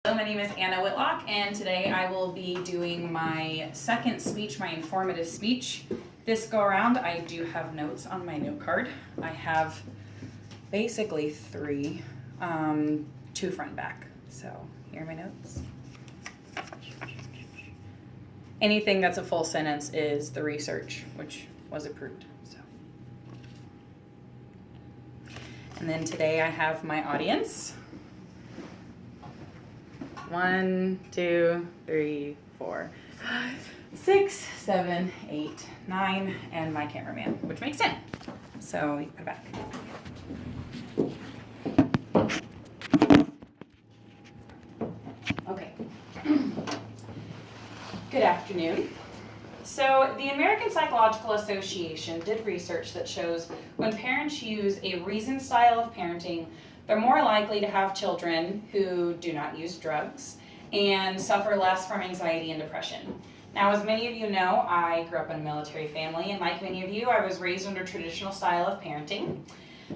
Hello, my name is Anna Whitlock, and today I will be doing my second speech, my informative speech. This go around, I do have notes on my note card. I have basically three, two front and back. So here are my notes. Anything that's a full sentence is the research, which was approved. And then today I have my audience. 1, 2, 3, 4, 5, 6, 7, 8, 9, and my cameraman, which makes 10. So you put it back. Okay. Good afternoon. So the American Psychological Association did research that shows when parents use a reasoned style of parenting, they're more likely to have children who do not use drugs and suffer less from anxiety and depression. Now, as many of you know, I grew up in a military family, and like many of you, I was raised under a traditional style of parenting.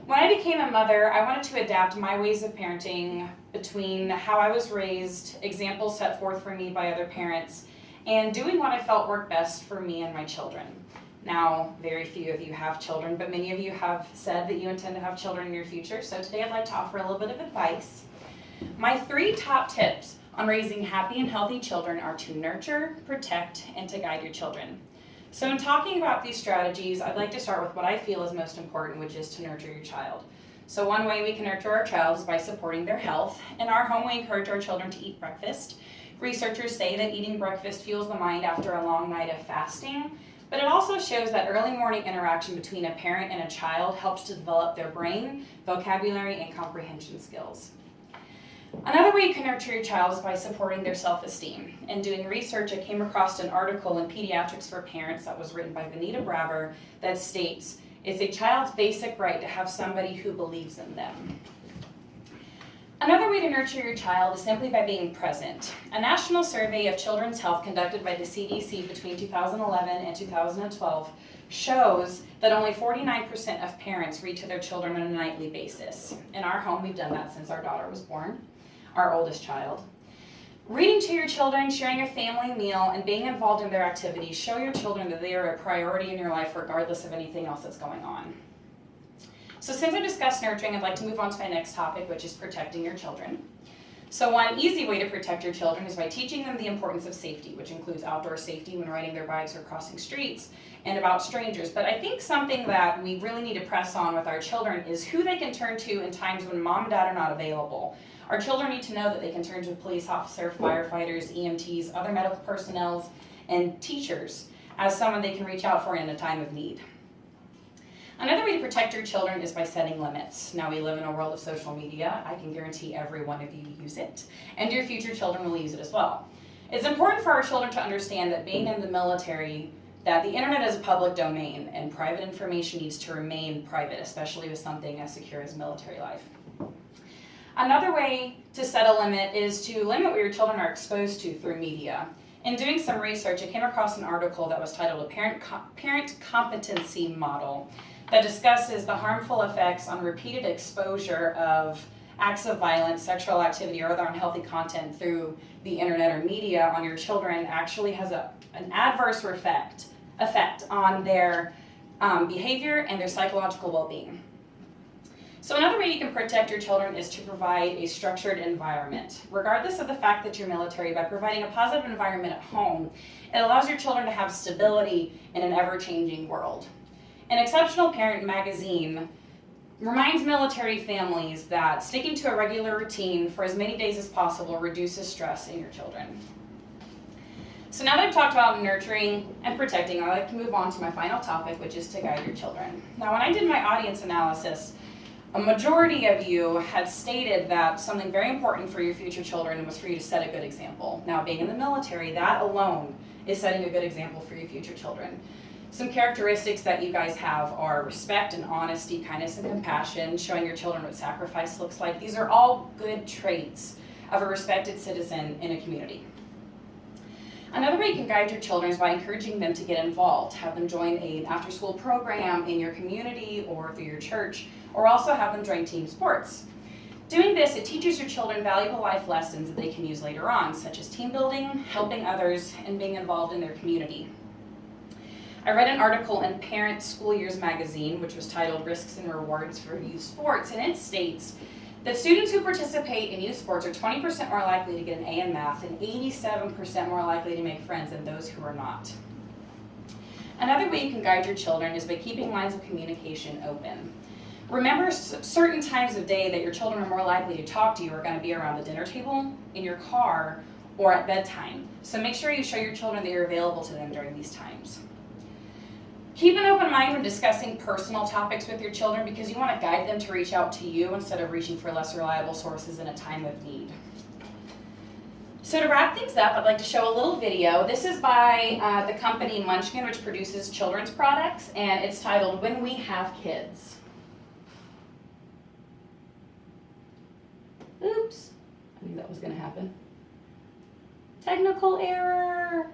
When I became a mother, I wanted to adapt my ways of parenting between how I was raised, examples set forth for me by other parents, and doing what I felt worked best for me and my children. Now, very few of you have children, but many of you have said that you intend to have children in your future, so today I'd like to offer a little bit of advice. My 3 top tips on raising happy and healthy children are to nurture, protect, and to guide your children. So in talking about these strategies, I'd like to start with what I feel is most important, which is to nurture your child. So one way we can nurture our child is by supporting their health. In our home, we encourage our children to eat breakfast. Researchers say that eating breakfast fuels the mind after a long night of fasting, but it also shows that early morning interaction between a parent and a child helps to develop their brain, vocabulary, and comprehension skills. Another way you can nurture your child is by supporting their self-esteem. In doing research, I came across an article in Pediatrics for Parents that was written by Vanita Braver that states, "It's a child's basic right to have somebody who believes in them." Another way to nurture your child is simply by being present. A national survey of children's health conducted by the CDC between 2011 and 2012 shows that only 49% of parents read to their children on a nightly basis. In our home, we've done that since our daughter was born, our oldest child. Reading to your children, sharing a family meal, and being involved in their activities show your children that they are a priority in your life regardless of anything else that's going on. So since I discussed nurturing, I'd like to move on to my next topic, which is protecting your children. So one easy way to protect your children is by teaching them the importance of safety, which includes outdoor safety when riding their bikes or crossing streets, and about strangers. But I think something that we really need to press on with our children is who they can turn to in times when mom and dad are not available. Our children need to know that they can turn to a police officer, firefighters, EMTs, other medical personnel, and teachers as someone they can reach out for in a time of need. Another way to protect your children is by setting limits. Now we live in a world of social media. I can guarantee every one of you use it, and your future children will use it as well. It's important for our children to understand that being in the military, that the internet is a public domain, and private information needs to remain private, especially with something as secure as military life. Another way to set a limit is to limit what your children are exposed to through media. In doing some research, I came across an article that was titled A Parent Competency Model that discusses the harmful effects on repeated exposure of acts of violence, sexual activity, or other unhealthy content through the internet or media on your children actually has an adverse effect on their behavior and their psychological well-being. So another way you can protect your children is to provide a structured environment. Regardless of the fact that you're military, by providing a positive environment at home, it allows your children to have stability in an ever-changing world. An Exceptional Parent magazine reminds military families that sticking to a regular routine for as many days as possible reduces stress in your children. So now that I've talked about nurturing and protecting, I'd like to move on to my final topic, which is to guide your children. Now, when I did my audience analysis, a majority of you had stated that something very important for your future children was for you to set a good example. Now, being in the military, that alone is setting a good example for your future children. Some characteristics that you guys have are respect and honesty, kindness and compassion, showing your children what sacrifice looks like. These are all good traits of a respected citizen in a community. Another way you can guide your children is by encouraging them to get involved. Have them join an after-school program in your community or through your church, or also have them join team sports. Doing this, it teaches your children valuable life lessons that they can use later on, such as team building, helping others, and being involved in their community. I read an article in Parent School Years magazine, which was titled Risks and Rewards for Youth Sports, and it states that students who participate in youth sports are 20% more likely to get an A in math and 87% more likely to make friends than those who are not. Another way you can guide your children is by keeping lines of communication open. Remember, certain times of day that your children are more likely to talk to you are going to be around the dinner table, in your car, or at bedtime. So make sure you show your children that you're available to them during these times. Keep an open mind when discussing personal topics with your children because you want to guide them to reach out to you instead of reaching for less reliable sources in a time of need. So to wrap things up, I'd like to show a little video. This is by the company Munchkin, which produces children's products, and it's titled When We Have Kids. Oops, I knew that was going to happen. Technical error.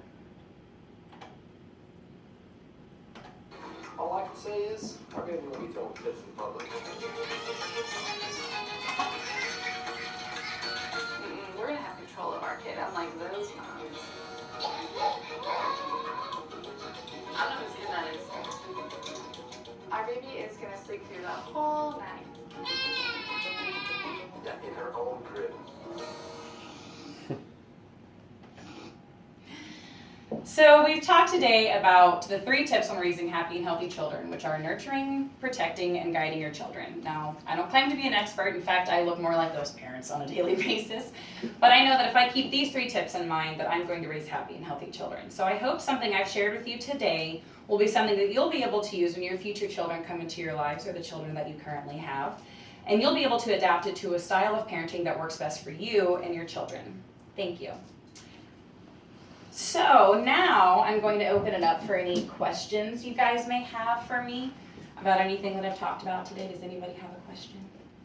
All I can say is, our baby will be throwing fits in public. We're gonna have control of our kid, unlike those moms. I don't know whose kid that is. Our baby is gonna sleep through the whole night. In her own crib. So we've talked today about the 3 tips on raising happy and healthy children, which are nurturing, protecting, and guiding your children. Now, I don't claim to be an expert. In fact, I look more like those parents on a daily basis. But I know that if I keep these 3 tips in mind, that I'm going to raise happy and healthy children. So I hope something I've shared with you today will be something that you'll be able to use when your future children come into your lives or the children that you currently have. And you'll be able to adapt it to a style of parenting that works best for you and your children. Thank you. So now I'm going to open it up for any questions you guys may have for me about anything that I've talked about today. Does anybody have a question?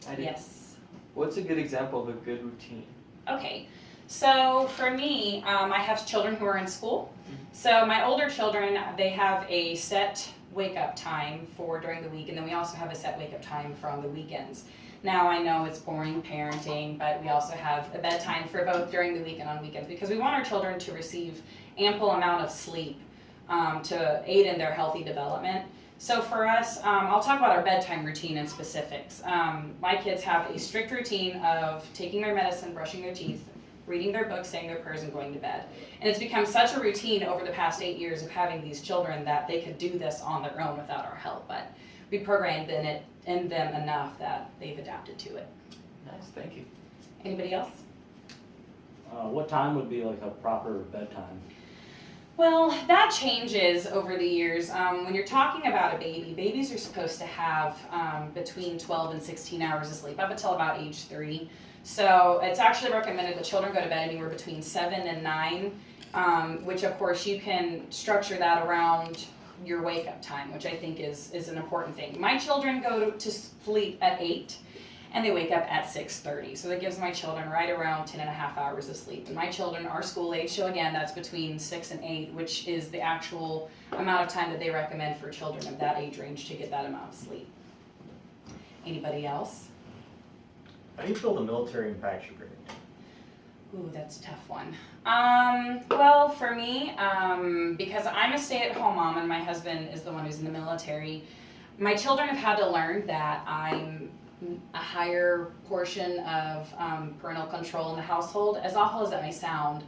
I do. Yes. What's a good example of a good routine? Okay. So for me, I have children who are in school. So my older children, they have a set wake up time for during the week, and then we also have a set wake up time from the weekends. Now I know it's boring parenting, but we also have a bedtime for both during the week and on weekends because we want our children to receive ample amount of sleep to aid in their healthy development. So for us, I'll talk about our bedtime routine in specifics. My kids have a strict routine of taking their medicine, brushing their teeth, reading their books, saying their prayers, and going to bed. And it's become such a routine over the past 8 years of having these children that they could do this on their own without our help. But we programmed in them enough that they've adapted to it. Nice, thank you. Anybody else? What time would be like a proper bedtime? Well, that changes over the years. When you're talking about a baby, babies are supposed to have between 12 and 16 hours of sleep, up until about age 3. So it's actually recommended that children go to bed anywhere between 7 and 9, which of course you can structure that around your wake up time, which I think is an important thing. My children go to sleep at 8 and they wake up at 6:30. So that gives my children right around 10 and a half hours of sleep. And my children are school age, so again, that's between 6 and 8, which is the actual amount of time that they recommend for children of that age range to get that amount of sleep. Anybody else? How do you feel the military impacts your grade? Ooh, that's a tough one. Well, for me, because I'm a stay-at-home mom and my husband is the one who's in the military, my children have had to learn that I'm a higher portion of parental control in the household. As awful as that may sound,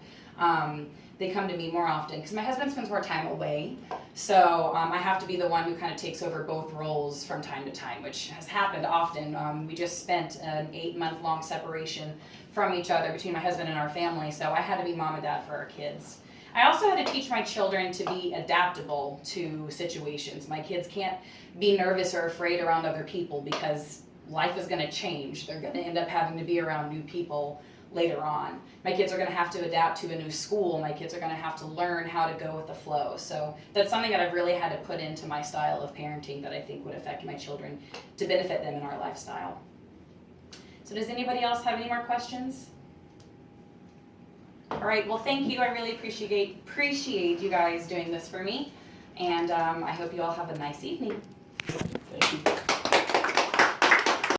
they come to me more often because my husband spends more time away. So I have to be the one who kind of takes over both roles from time to time, which has happened often. We just spent an 8-month-long separation from each other between my husband and our family, so I had to be mom and dad for our kids. I also had to teach my children to be adaptable to situations. My kids can't be nervous or afraid around other people because life is going to change. They're going to end up having to be around new people later on. My kids are going to have to adapt to a new school. My kids are going to have to learn how to go with the flow. So that's something that I've really had to put into my style of parenting that I think would affect my children to benefit them in our lifestyle. So does anybody else have any more questions? All right, well, thank you. I really appreciate you guys doing this for me. And I hope you all have a nice evening.